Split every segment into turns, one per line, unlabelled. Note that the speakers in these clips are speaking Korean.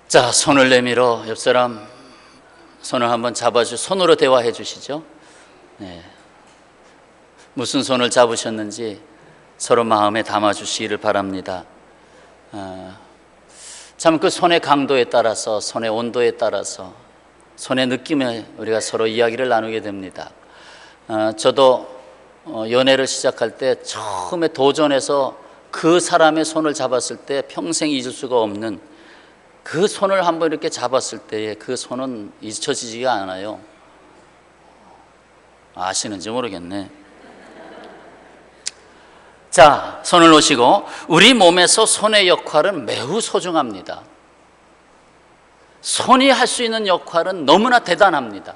자, 손을 내밀어 옆 사람 손을 한번 손으로 대화해 주시죠. 네. 무슨 손을 잡으셨는지 서로 마음에 담아 주시기를 바랍니다. 참 그 손의 강도에 따라서, 손의 온도에 따라서, 손의 느낌에 우리가 서로 이야기를 나누게 됩니다. 저도 연애를 시작할 때 처음에 도전해서 그 사람의 손을 잡았을 때 평생 잊을 수가 없는 그 손을 한번 이렇게 잡았을 때의 그 손은 잊혀지지가 않아요. 아시는지 모르겠네. 자, 손을 놓으시고, 우리 몸에서 손의 역할은 매우 소중합니다. 손이 할 수 있는 역할은 너무나 대단합니다.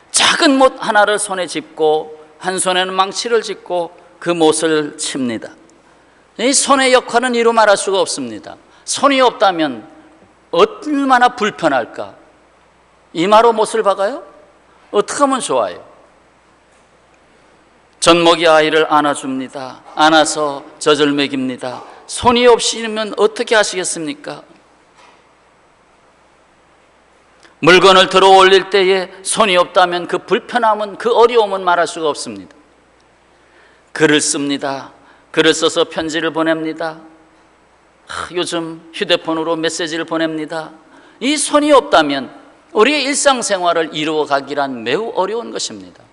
작은 못 하나를 손에 짚고 한 손에는 망치를 짚고 그 못을 칩니다. 이 손의 역할은 이루 말할 수가 없습니다. 손이 없다면 얼마나 불편할까? 이마로 못을 박아요? 어떻게 하면 좋아요? 젖먹이 아이를 안아줍니다. 안아서 젖을 먹입니다. 손이 없이면 어떻게 하시겠습니까? 물건을 들어 올릴 때에 손이 없다면 그 불편함은, 그 어려움은 말할 수가 없습니다. 글을 씁니다. 글을 써서 편지를 보냅니다. 요즘 휴대폰으로 메시지를 보냅니다. 이 손이 없다면 우리의 일상생활을 이루어가기란 매우 어려운 것입니다.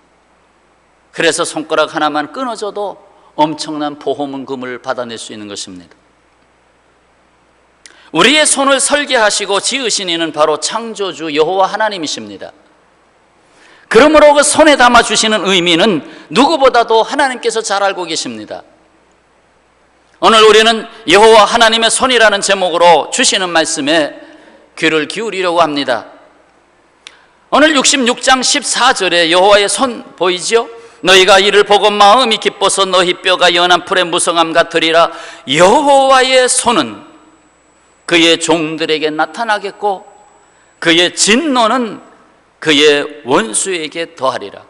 그래서 손가락 하나만 끊어져도 엄청난 보호문금을 받아낼 수 있는 것입니다. 우리의 손을 설계하시고 지으신 이는 바로 창조주 여호와 하나님이십니다. 그러므로 그 손에 담아주시는 의미는 누구보다도 하나님께서 잘 알고 계십니다. 오늘 우리는 여호와 하나님의 손이라는 제목으로 주시는 말씀에 귀를 기울이려고 합니다. 오늘 66장 14절에 여호와의 손 보이죠? 너희가 이를 보고 마음이 기뻐서 너희 뼈가 연한 풀의 무성함 같으리라. 여호와의 손은 그의 종들에게 나타나겠고 그의 진노는 그의 원수에게 더하리라.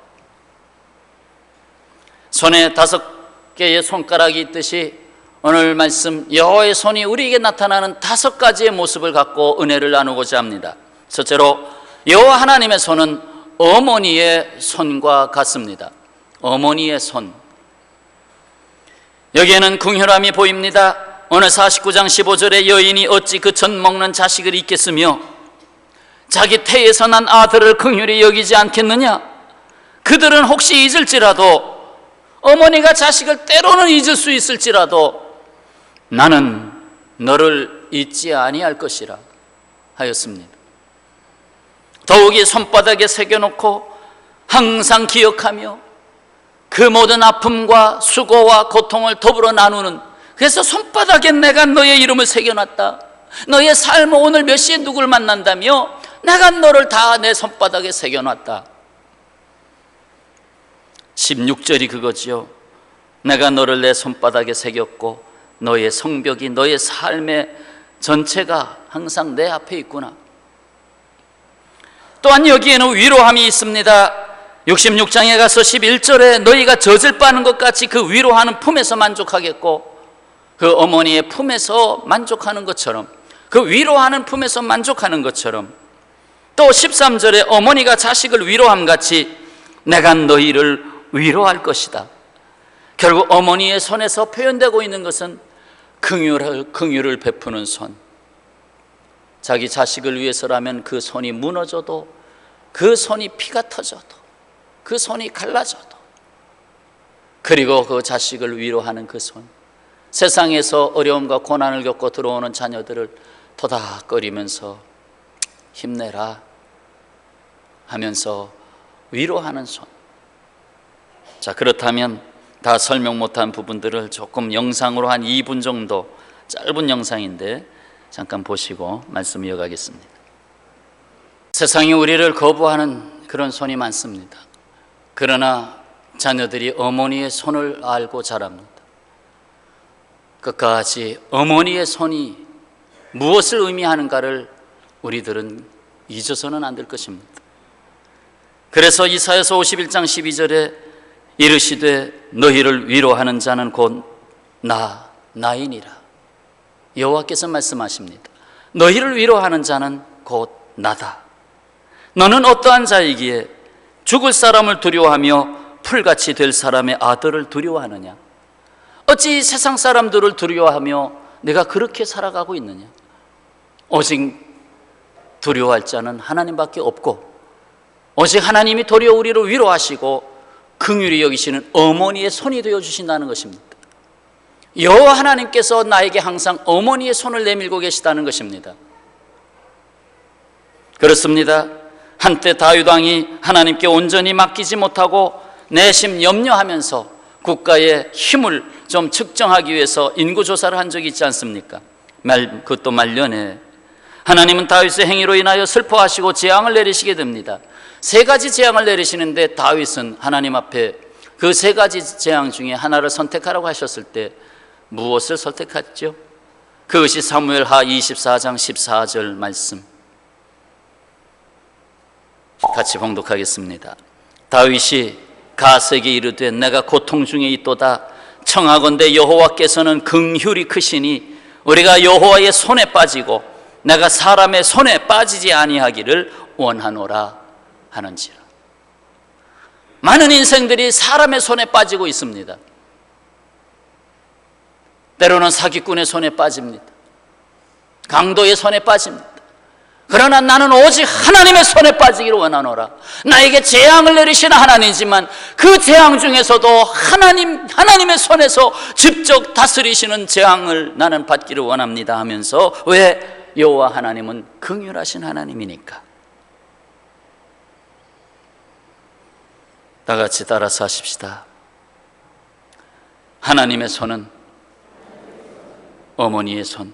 손에 5개의 손가락이 있듯이 오늘 말씀 여호와의 손이 우리에게 나타나는 5가지의 모습을 갖고 은혜를 나누고자 합니다. 첫째로 여호와 하나님의 손은 어머니의 손과 같습니다. 어머니의 손. 여기에는 긍휼함이 보입니다. 오늘 49장 15절에 여인이 어찌 그 젖 먹는 자식을 잊겠으며 자기 태에서 난 아들을 긍휼히 여기지 않겠느냐? 그들은 혹시 잊을지라도, 어머니가 자식을 때로는 잊을 수 있을지라도 나는 너를 잊지 아니할 것이라 하였습니다. 더욱이 손바닥에 새겨놓고 항상 기억하며 그 모든 아픔과 수고와 고통을 더불어 나누는, 그래서 손바닥에 내가 너의 이름을 새겨놨다. 너의 삶은 오늘 몇 시에 누굴 만난다며 내가 너를 다 내 손바닥에 새겨놨다. 16절이 그거지요. 내가 너를 내 손바닥에 새겼고 너의 성벽이, 너의 삶의 전체가 항상 내 앞에 있구나. 또한 여기에는 위로함이 있습니다. 66장에 가서 11절에 너희가 젖을 빠는 것 같이 그 위로하는 품에서 만족하겠고, 그 어머니의 품에서 만족하는 것처럼, 그 위로하는 품에서 만족하는 것처럼, 또 13절에 어머니가 자식을 위로함 같이 내가 너희를 위로할 것이다. 결국 어머니의 손에서 표현되고 있는 것은 긍휼을 베푸는 손. 자기 자식을 위해서라면 그 손이 무너져도, 그 손이 피가 터져도, 그 손이 갈라져도, 그리고 그 자식을 위로하는 그 손. 세상에서 어려움과 고난을 겪고 들어오는 자녀들을 토닥거리면서 힘내라 하면서 위로하는 손. 자, 그렇다면 다 설명 못한 부분들을 조금 영상으로 한 2분 정도, 짧은 영상인데 잠깐 보시고 말씀 이어가겠습니다. 세상이 우리를 거부하는 그런 손이 많습니다. 그러나 자녀들이 어머니의 손을 알고 자랍니다. 끝까지 어머니의 손이 무엇을 의미하는가를 우리들은 잊어서는 안 될 것입니다. 그래서 이사야서 51장 12절에 이르시되 너희를 위로하는 자는 곧 나이니라. 여호와께서 말씀하십니다. 너희를 위로하는 자는 곧 나다. 너는 어떠한 자이기에 죽을 사람을 두려워하며 풀같이 될 사람의 아들을 두려워하느냐? 어찌 세상 사람들을 두려워하며 내가 그렇게 살아가고 있느냐? 오직 두려워할 자는 하나님밖에 없고, 오직 하나님이 도리어 우리를 위로하시고 긍휼히 여기시는 어머니의 손이 되어주신다는 것입니다. 여호와 하나님께서 나에게 항상 어머니의 손을 내밀고 계시다는 것입니다. 그렇습니다. 한때 다윗 왕이 하나님께 온전히 맡기지 못하고 내심 염려하면서 국가의 힘을 좀 측정하기 위해서 인구조사를 한 적이 있지 않습니까? 그것도 말년에 하나님은 다윗의 행위로 인하여 슬퍼하시고 재앙을 내리시게 됩니다. 세 가지 재앙을 내리시는데 다윗은 하나님 앞에 그 세 가지 재앙 중에 하나를 선택하라고 하셨을 때 무엇을 선택했죠? 그것이 사무엘하 24장 14절 말씀, 같이 봉독하겠습니다. 다윗이 갓에게 이르되 내가 고통 중에 있도다. 청하건대 여호와께서는 긍휼이 크시니 우리가 여호와의 손에 빠지고 내가 사람의 손에 빠지지 아니하기를 원하노라 하는지라. 많은 인생들이 사람의 손에 빠지고 있습니다. 때로는 사기꾼의 손에 빠집니다. 강도의 손에 빠집니다. 그러나 나는 오직 하나님의 손에 빠지기를 원하노라. 나에게 재앙을 내리시는 하나님이지만 그 재앙 중에서도 하나님의 손에서 직접 다스리시는 재앙을 나는 받기를 원합니다 하면서, 왜? 여호와 하나님은 긍휼하신 하나님이니까. 다 같이 따라서 하십시다. 하나님의 손은 어머니의 손,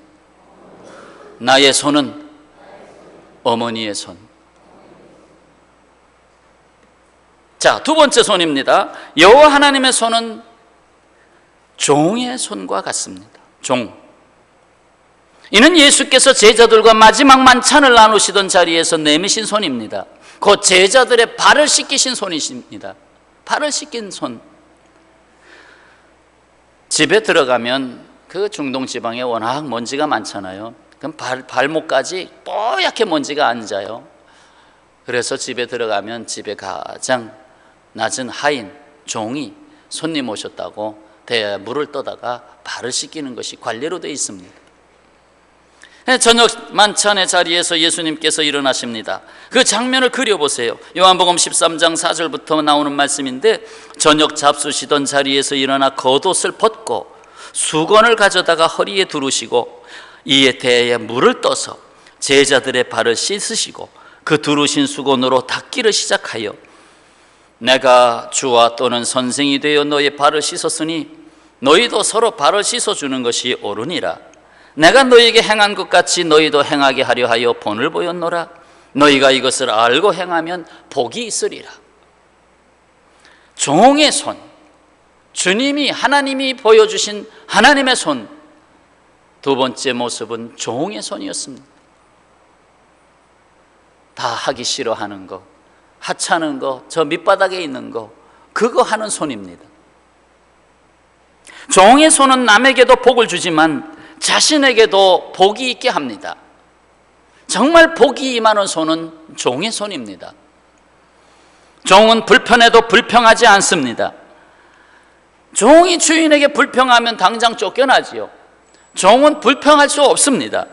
나의 손은 어머니의 손. 자, 두 번째 손입니다. 여호와 하나님의 손은 종의 손과 같습니다. 종. 이는 예수께서 제자들과 마지막 만찬을 나누시던 자리에서 내미신 손입니다. 그 제자들의 발을 씻기신 손이십니다. 발을 씻긴 손. 집에 들어가면 그 중동 지방에 워낙 먼지가 많잖아요. 그럼 발목까지 뽀얗게 먼지가 앉아요. 그래서 집에 들어가면 집에 가장 낮은 하인, 종이 손님 오셨다고 물을 떠다가 발을 씻기는 것이 관례로 되어 있습니다. 저녁 만찬의 자리에서 예수님께서 일어나십니다. 그 장면을 그려보세요. 요한복음 13장 4절부터 나오는 말씀인데, 저녁 잡수시던 자리에서 일어나 겉옷을 벗고 수건을 가져다가 허리에 두르시고 이에 대에 물을 떠서 제자들의 발을 씻으시고 그 두르신 수건으로 닦기를 시작하여, 내가 주와 또는 선생이 되어 너의 발을 씻었으니 너희도 서로 발을 씻어주는 것이 옳으니라. 내가 너희에게 행한 것 같이 너희도 행하게 하려 하여 본을 보였노라. 너희가 이것을 알고 행하면 복이 있으리라. 종의 손, 주님이, 하나님이 보여주신 하나님의 손. 두 번째 모습은 종의 손이었습니다. 다 하기 싫어하는 거, 하찮은 거, 저 밑바닥에 있는 거, 그거 하는 손입니다. 종의 손은 남에게도 복을 주지만 자신에게도 복이 있게 합니다. 정말 복이 임하는 손은 종의 손입니다. 종은 불편해도 불평하지 않습니다. 종이 주인에게 불평하면 당장 쫓겨나지요. 종은 불평할 수 없습니다.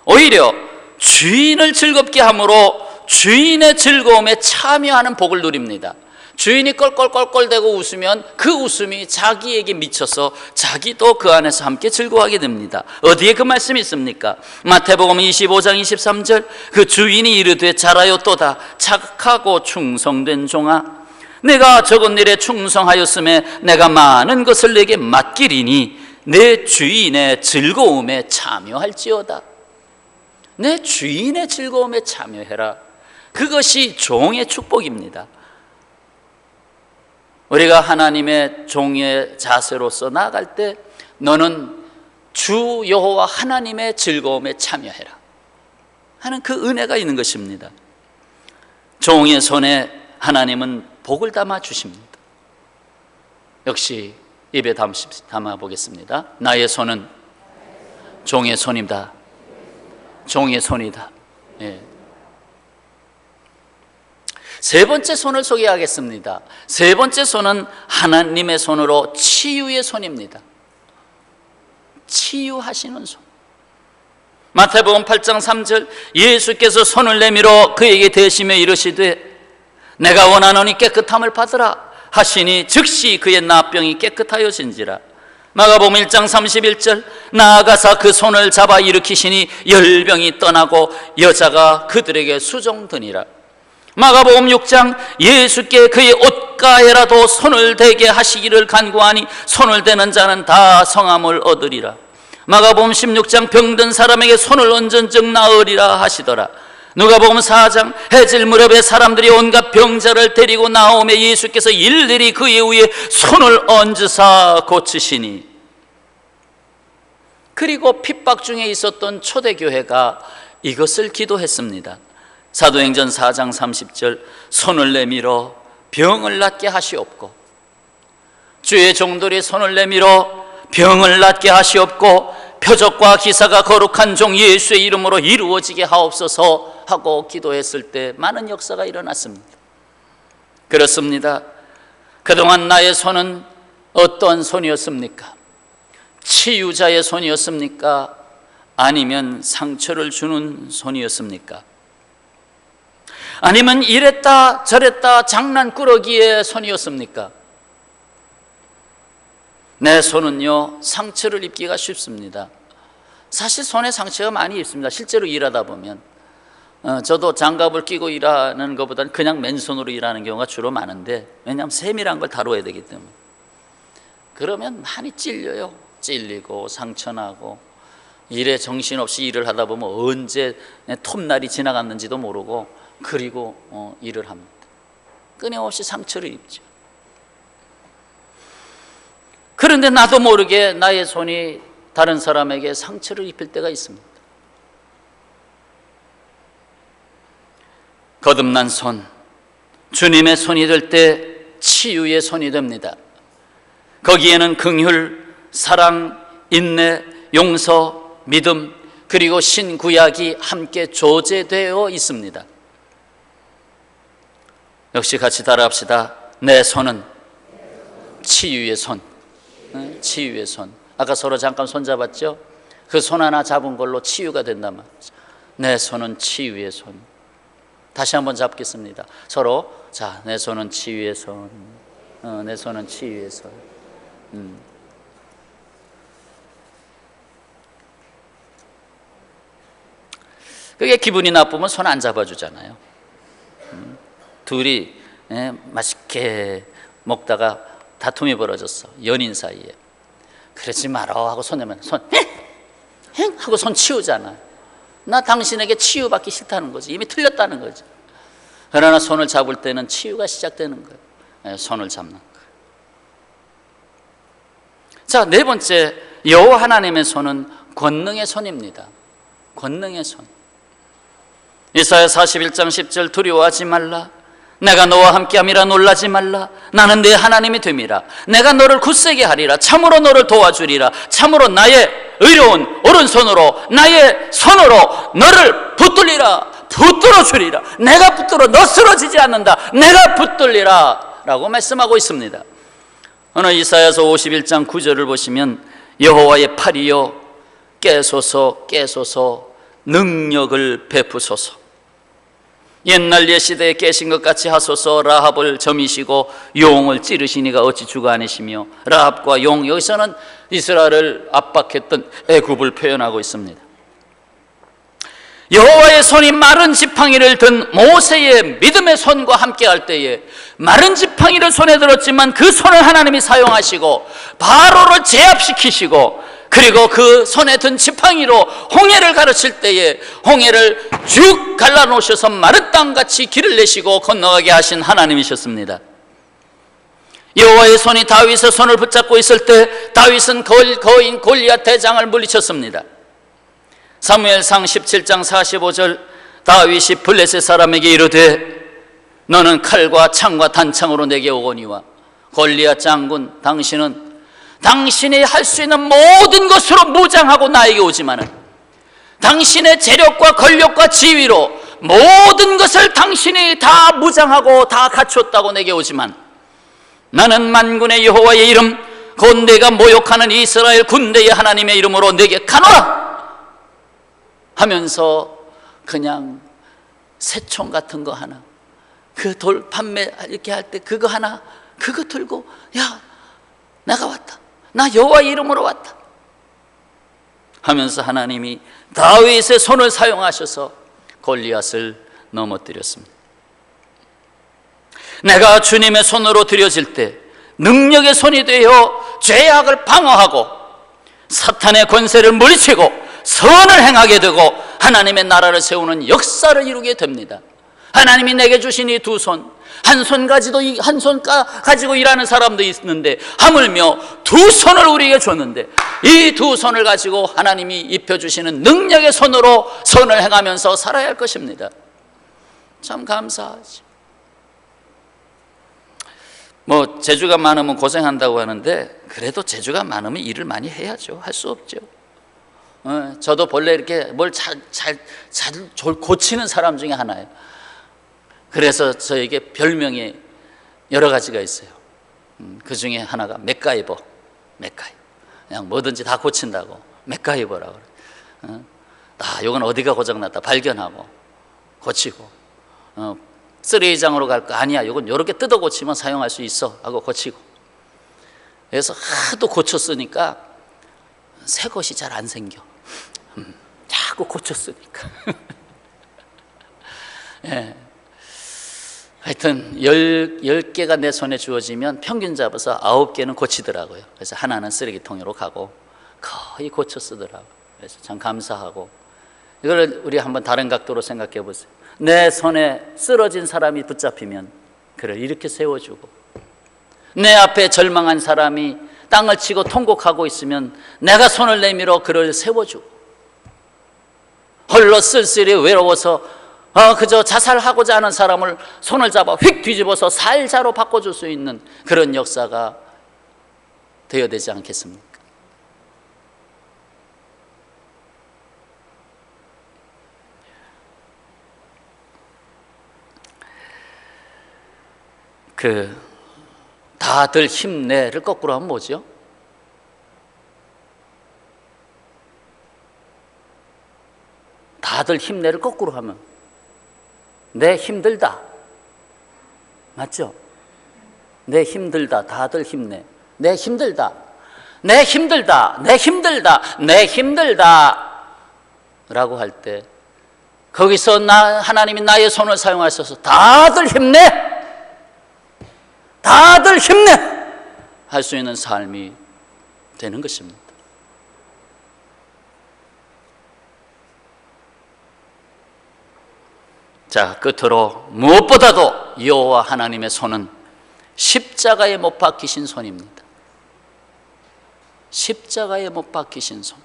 오히려 주인을 즐겁게 함으로 주인의 즐거움에 참여하는 복을 누립니다. 주인이 껄껄껄껄대고 웃으면 그 웃음이 자기에게 미쳐서 자기도 그 안에서 함께 즐거워하게 됩니다. 어디에 그 말씀이 있습니까? 마태복음 25장 23절, 그 주인이 이르되 잘하여 또다 착하고 충성된 종아, 내가 적은 일에 충성하였음에 내가 많은 것을 내게 맡기리니 내 주인의 즐거움에 참여할지어다. 내 주인의 즐거움에 참여해라. 그것이 종의 축복입니다. 우리가 하나님의 종의 자세로서 나아갈 때 너는 주 여호와 하나님의 즐거움에 참여해라 하는 그 은혜가 있는 것입니다. 종의 손에 하나님은 복을 담아 주십니다. 역시 입에 담아 보겠습니다. 나의 손은 종의 손이다. 종의 손이다. 예. 세 번째 손을 소개하겠습니다. 세 번째 손은 하나님의 손으로 치유의 손입니다. 치유하시는 손. 마태복음 8장 3절, 예수께서 손을 내밀어 그에게 대시며 이르시되 내가 원하노니 깨끗함을 받으라 하시니 즉시 그의 나병이 깨끗하여진지라. 마가복음 1장 31절, 나아가사 그 손을 잡아 일으키시니 열병이 떠나고 여자가 그들에게 수종드니라. 마가복음 6장, 예수께 그의 옷가에라도 손을 대게 하시기를 간구하니 손을 대는 자는 다 성함을 얻으리라. 마가복음 16장, 병든 사람에게 손을 얹은 즉 나으리라 하시더라. 누가복음 4장, 해질 무렵에 사람들이 온갖 병자를 데리고 나오며 예수께서 일일이 그의 위에 손을 얹으사 고치시니. 그리고 핍박 중에 있었던 초대교회가 이것을 기도했습니다. 사도행전 4장 30절, 손을 내밀어 병을 낫게 하시옵고, 주의 종들이 손을 내밀어 병을 낫게 하시옵고 표적과 기사가 거룩한 종 예수의 이름으로 이루어지게 하옵소서 하고 기도했을 때 많은 역사가 일어났습니다. 그렇습니다. 그동안 나의 손은 어떤 손이었습니까? 치유자의 손이었습니까? 아니면 상처를 주는 손이었습니까? 아니면 이랬다 저랬다 장난꾸러기의 손이었습니까? 내 손은요, 상처를 입기가 쉽습니다. 사실 손에 상처가 많이 입습니다. 실제로 일하다 보면 저도 장갑을 끼고 일하는 것보다는 그냥 맨손으로 일하는 경우가 주로 많은데, 왜냐하면 세밀한 걸 다뤄야 되기 때문에. 그러면 많이 찔려요. 찔리고 상처나고, 일에 정신없이 일을 하다 보면 언제 톱날이 지나갔는지도 모르고, 그리고 일을 합니다. 끊임없이 상처를 입죠. 그런데 나도 모르게 나의 손이 다른 사람에게 상처를 입힐 때가 있습니다. 거듭난 손, 주님의 손이 될 때 치유의 손이 됩니다. 거기에는 긍휼, 사랑, 인내, 용서, 믿음, 그리고 신구약이 함께 조제되어 있습니다. 역시 같이 따라합시다. 내 손은 치유의 손. 치유의 손. 아까 서로 잠깐 손 잡았죠? 그 손 하나 잡은 걸로 치유가 된단 말이죠. 내 손은 치유의 손. 다시 한번 잡겠습니다. 서로. 자, 내 손은 치유의 손. 내 손은 치유의 손. 그게 기분이 나쁘면 손 안 잡아주잖아요. 둘이 맛있게 먹다가 다툼이 벌어졌어. 연인 사이에. 그러지 마라 하고 손 내면 손 행 하고 손 치우잖아. 나 당신에게 치유받기 싫다는 거지. 이미 틀렸다는 거지. 그러나 손을 잡을 때는 치유가 시작되는 거예요. 손을 잡는 거예요. 자, 네 번째, 여호와 하나님의 손은 권능의 손입니다. 권능의 손. 이사야 41장 10절, 두려워하지 말라. 내가 너와 함께함이라 놀라지 말라. 나는 네 하나님이 됨이라. 내가 너를 굳세게 하리라. 참으로 너를 도와주리라. 참으로 나의 의로운 오른손으로, 나의 손으로 너를 붙들리라. 붙들어 주리라. 내가 붙들어 너 쓰러지지 않는다. 내가 붙들리라 라고 말씀하고 있습니다. 오늘 이사야서 51장 9절을 보시면 여호와의 팔이여 깨소서 깨소서 능력을 베푸소서. 옛날 옛시대에 깨신 것 같이 하소서. 라합을 점이시고 용을 찌르시니가 어찌 주가 아니시며. 라합과 용, 여기서는 이스라엘을 압박했던 애굽을 표현하고 있습니다. 여호와의 손이 마른 지팡이를 든 모세의 믿음의 손과 함께 할 때에 마른 지팡이를 손에 들었지만 그 손을 하나님이 사용하시고 바로를 제압시키시고, 그리고 그 손에 든 지팡이로 홍해를 가르칠 때에 홍해를 쭉 갈라놓으셔서 마른 땅같이 길을 내시고 건너가게 하신 하나님이셨습니다. 여호와의 손이 다윗의 손을 붙잡고 있을 때 다윗은 거인 골리앗 대장을 물리쳤습니다. 사무엘상 17장 45절, 다윗이 블레셋 사람에게 이르되 너는 칼과 창과 단창으로 내게 오거니와 골리앗 장군, 당신이 할 수 있는 모든 것으로 무장하고 나에게 오지만은 당신의 재력과 권력과 지위로 모든 것을 당신이 다 무장하고 다 갖췄다고 내게 오지만 나는 만군의 여호와의 이름 곧 내가 모욕하는 이스라엘 군대의 하나님의 이름으로 내게 가노라 하면서 그냥 새총 같은 거 하나, 그 돌 판매 이렇게 할 때 그거 하나, 그거 들고 야 내가 왔다, 나 여호와의 이름으로 왔다 하면서 하나님이 다윗의 손을 사용하셔서 골리앗을 넘어뜨렸습니다. 내가 주님의 손으로 들여질 때 능력의 손이 되어 죄악을 방어하고 사탄의 권세를 물리치고 선을 행하게 되고 하나님의 나라를 세우는 역사를 이루게 됩니다. 하나님이 내게 주신 이 두 손, 한 손 가지고 일하는 사람도 있는데 하물며 두 손을 우리에게 줬는데 이 두 손을 가지고 하나님이 입혀주시는 능력의 손으로 선을 행하면서 살아야 할 것입니다. 참 감사하지. 뭐 재주가 많으면 고생한다고 하는데 그래도 재주가 많으면 일을 많이 해야죠. 할 수 없죠. 저도 본래 이렇게 뭘 잘 고치는 사람 중에 하나예요. 그래서 저에게 별명이 여러 가지가 있어요. 그 중에 하나가 맥가이버. 그냥 뭐든지 다 고친다고 맥가이버라고 그래요. 이건 어디가 고장났다 발견하고 고치고, 쓰레기장으로 갈 거 아니야, 이건 이렇게 뜯어 고치면 사용할 수 있어 하고 고치고. 그래서 하도 고쳤으니까 새 것이 잘 안 생겨. 자꾸 고쳤으니까. 예. 하여튼 10개가 내 손에 주어지면 평균 잡아서 9개는 고치더라고요. 그래서 하나는 쓰레기통으로 가고 거의 고쳐 쓰더라고요. 그래서 참 감사하고. 이걸 우리 한번 다른 각도로 생각해 보세요. 내 손에 쓰러진 사람이 붙잡히면 그를 이렇게 세워주고, 내 앞에 절망한 사람이 땅을 치고 통곡하고 있으면 내가 손을 내밀어 그를 세워주고, 홀로 쓸쓸히 외로워서 그저 자살하고자 하는 사람을 손을 잡아 휙 뒤집어서 살자로 바꿔줄 수 있는 그런 역사가 되어야 되지 않겠습니까? 다들 힘내를 거꾸로 하면 뭐죠? 다들 힘내를 거꾸로 하면 내 힘들다, 맞죠? 내 힘들다, 다들 힘내. 내 힘들다, 내 힘들다, 내 힘들다, 내 힘들다 라고 할 때 거기서 하나님이 나의 손을 사용하셔서 다들 힘내, 다들 힘내 할 수 있는 삶이 되는 것입니다. 자, 끝으로 무엇보다도 여호와 하나님의 손은 십자가에 못 박히신 손입니다. 십자가에 못 박히신 손.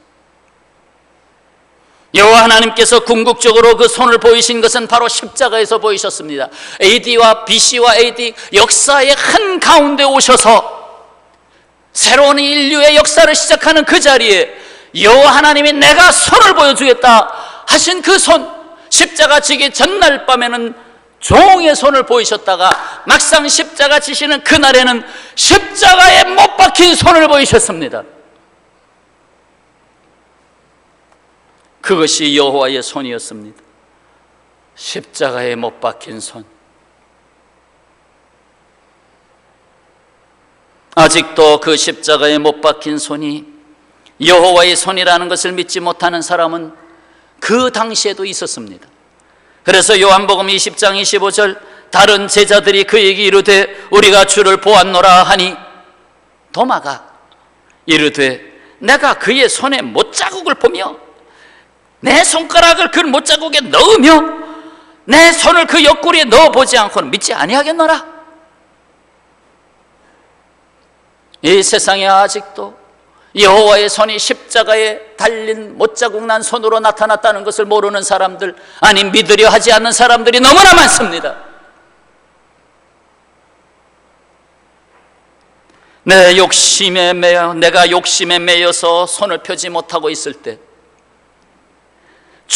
여호와 하나님께서 궁극적으로 그 손을 보이신 것은 바로 십자가에서 보이셨습니다. AD와 BC와 AD 역사의 한 가운데 오셔서 새로운 인류의 역사를 시작하는 그 자리에 여호와 하나님이 내가 손을 보여주겠다 하신 그 손, 십자가 지기 전날 밤에는 종의 손을 보이셨다가 막상 십자가 지시는 그날에는 십자가에 못 박힌 손을 보이셨습니다. 그것이 여호와의 손이었습니다. 십자가에 못 박힌 손. 아직도 그 십자가에 못 박힌 손이 여호와의 손이라는 것을 믿지 못하는 사람은 그 당시에도 있었습니다. 그래서 요한복음 20장 25절 다른 제자들이 그에게 이르되 우리가 주를 보았노라 하니 도마가 이르되 내가 그의 손에 못자국을 보며 내 손가락을 그 못자국에 넣으며 내 손을 그 옆구리에 넣어보지 않고는 믿지 아니하겠노라. 이 세상에 아직도 여호와의 손이 십자가에 달린 못자국 난 손으로 나타났다는 것을 모르는 사람들, 아니 믿으려 하지 않는 사람들이 너무나 많습니다. 내가 욕심에 매여서 손을 펴지 못하고 있을 때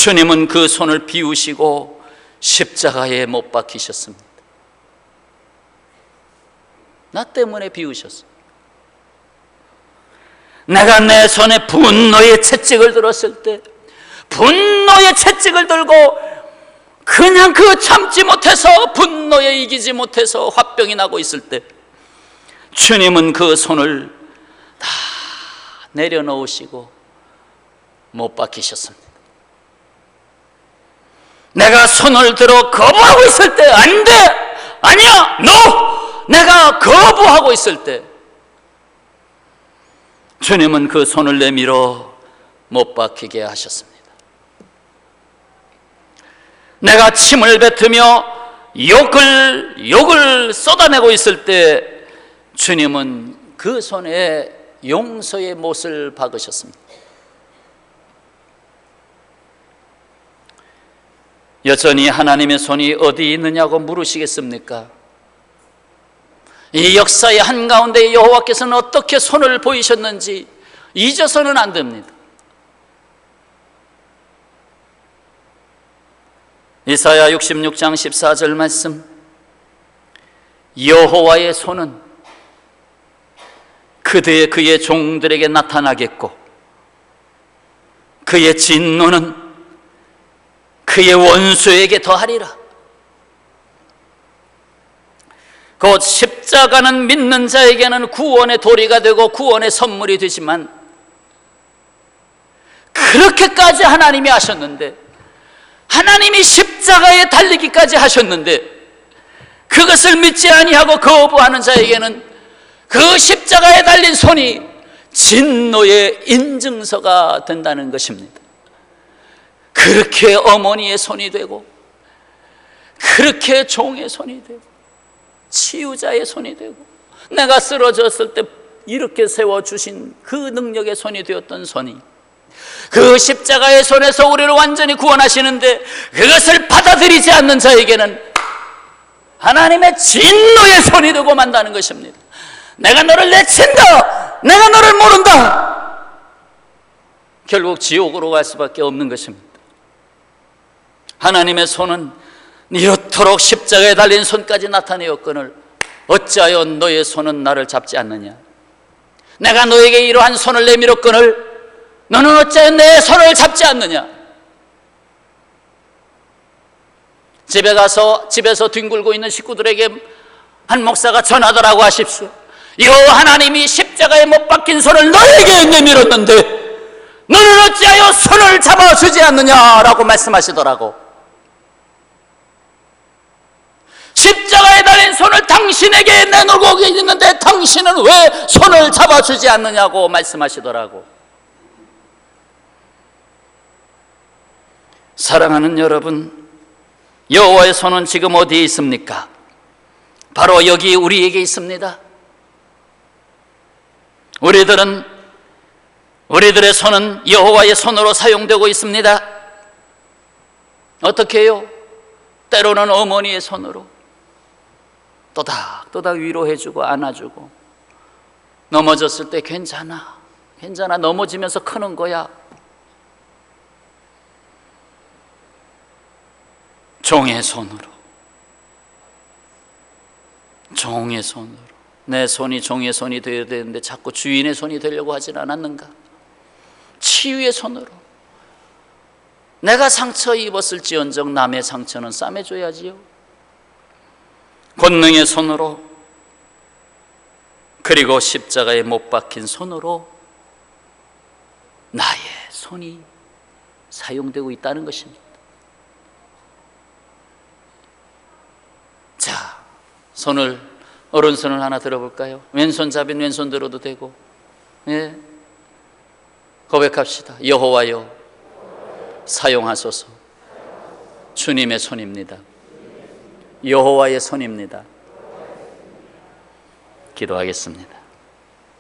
주님은 그 손을 비우시고 십자가에 못 박히셨습니다. 나 때문에 비우셨어. 내가 내 손에 분노의 채찍을 들었을 때, 분노의 채찍을 들고 그냥 그 참지 못해서, 분노에 이기지 못해서 화병이 나고 있을 때, 주님은 그 손을 다 내려놓으시고 못 박히셨습니다. 내가 손을 들어 거부하고 있을 때, 안 돼! 아니야! NO! 내가 거부하고 있을 때, 주님은 그 손을 내밀어 못 박히게 하셨습니다. 내가 침을 뱉으며 욕을 쏟아내고 있을 때, 주님은 그 손에 용서의 못을 박으셨습니다. 여전히 하나님의 손이 어디 있느냐고 물으시겠습니까? 이 역사의 한가운데 여호와께서는 어떻게 손을 보이셨는지 잊어서는 안 됩니다. 이사야 66장 14절 말씀, 여호와의 손은 그의 종들에게 나타나겠고 그의 진노는 그의 원수에게 더하리라. 곧 십자가는 믿는 자에게는 구원의 도리가 되고 구원의 선물이 되지만, 그렇게까지 하나님이 하셨는데, 하나님이 십자가에 달리기까지 하셨는데, 그것을 믿지 아니하고 거부하는 자에게는 그 십자가에 달린 손이 진노의 인증서가 된다는 것입니다. 그렇게 어머니의 손이 되고, 그렇게 종의 손이 되고, 치유자의 손이 되고, 내가 쓰러졌을 때 이렇게 세워주신 그 능력의 손이 되었던 손이, 그 십자가의 손에서 우리를 완전히 구원하시는데, 그것을 받아들이지 않는 자에게는 하나님의 진노의 손이 되고 만다는 것입니다. 내가 너를 내친다, 내가 너를 모른다, 결국 지옥으로 갈 수밖에 없는 것입니다. 하나님의 손은 이렇도록 십자가에 달린 손까지 나타내었거늘 어찌하여 너의 손은 나를 잡지 않느냐? 내가 너에게 이러한 손을 내밀었거늘 너는 어찌하여 내 손을 잡지 않느냐? 집에 가서 집에서 뒹굴고 있는 식구들에게 한 목사가 전하더라고 하십시오. 여호와 하나님이 십자가에 못 박힌 손을 너에게 내밀었는데 너는 어찌하여 손을 잡아주지 않느냐라고 말씀하시더라고. 십자가에 달린 손을 당신에게 내놓고 있는데 당신은 왜 손을 잡아주지 않느냐고 말씀하시더라고. 사랑하는 여러분, 여호와의 손은 지금 어디에 있습니까? 바로 여기 우리에게 있습니다. 우리들의 손은 여호와의 손으로 사용되고 있습니다. 어떻게 해요? 때로는 어머니의 손으로 또닥또닥 위로해주고 안아주고, 넘어졌을 때 괜찮아, 괜찮아, 넘어지면서 크는 거야. 종의 손으로, 종의 손으로. 내 손이 종의 손이 되어야 되는데 자꾸 주인의 손이 되려고 하진 않았는가? 치유의 손으로. 내가 상처 입었을지언정 남의 상처는 싸매줘야지요. 권능의 손으로, 그리고 십자가에 못 박힌 손으로 나의 손이 사용되고 있다는 것입니다. 자, 오른손을 하나 들어볼까요? 왼손잡이는 왼손 들어도 되고, 예, 고백합시다. 여호와여, 사용하소서. 주님의 손입니다. 여호와의 손입니다. 기도하겠습니다.